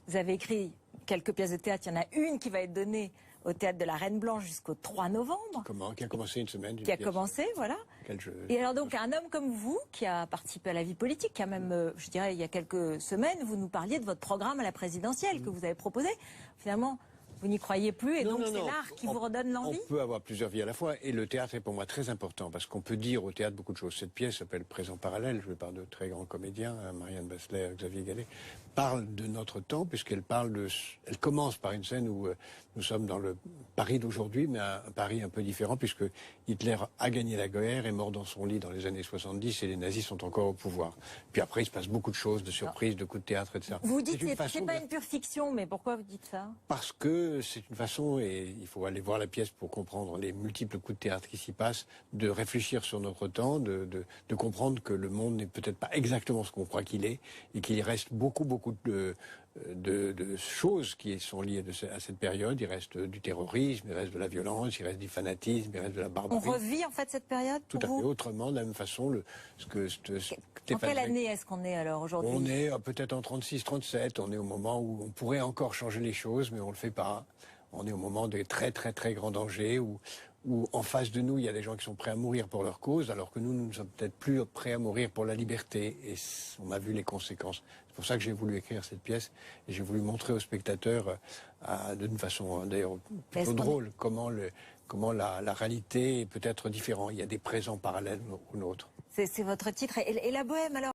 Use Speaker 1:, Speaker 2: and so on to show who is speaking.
Speaker 1: Vous avez écrit quelques pièces de théâtre. Il y en a une qui va être donnée au Théâtre de la Reine Blanche jusqu'au 3 novembre.
Speaker 2: Qui a commencé une semaine.
Speaker 1: Qui a commencé, voilà. Et alors donc, un homme comme vous, qui a participé à la vie politique, qui a même, je dirais, il y a quelques semaines, vous nous parliez de votre programme à la présidentielle que vous avez proposé. Finalement, vous n'y croyez plus et donc c'est l'art qui vous redonne l'envie?
Speaker 2: On peut avoir plusieurs vies à la fois et le théâtre est pour moi très important parce qu'on peut dire au théâtre beaucoup de choses. Cette pièce s'appelle Présent parallèle, jouée par de très grands comédiens, Marianne Basselet, Xavier Gallet, parle de notre temps puisqu'elle elle commence par une scène où nous sommes dans le Paris d'aujourd'hui, mais un Paris un peu différent puisque Hitler a gagné la guerre, est mort dans son lit dans les années 70 et les nazis sont encore au pouvoir. Puis après il se passe beaucoup de choses, de surprises, de coups de théâtre, etc.
Speaker 1: Vous dites que c'est pas une pure fiction, mais pourquoi vous dites ça?
Speaker 2: Parce que c'est une façon, et il faut aller voir la pièce pour comprendre les multiples coups de théâtre qui s'y passent, de réfléchir sur notre temps, de comprendre que le monde n'est peut-être pas exactement ce qu'on croit qu'il est, et qu'il reste beaucoup de choses qui sont liées à cette période. Il reste du terrorisme, il reste de la violence, il reste du fanatisme, il reste de la barbarie.
Speaker 1: On revit en fait cette période pour
Speaker 2: tout à fait autrement, de la même façon.
Speaker 1: En quelle année est-ce qu'on est alors aujourd'hui?
Speaker 2: On est peut-être en 36-37, on est au moment où on pourrait encore changer les choses, mais on le fait pas. On est au moment des très grands dangers où en face de nous, il y a des gens qui sont prêts à mourir pour leur cause, alors que nous ne sommes peut-être plus prêts à mourir pour la liberté. Et on a vu les conséquences. C'est pour ça que j'ai voulu écrire cette pièce et j'ai voulu montrer aux spectateurs, d'une façon d'ailleurs plutôt drôle, comment la réalité est peut-être différente. Il y a des présents parallèles aux nôtres.
Speaker 1: C'est votre titre. Et la bohème alors?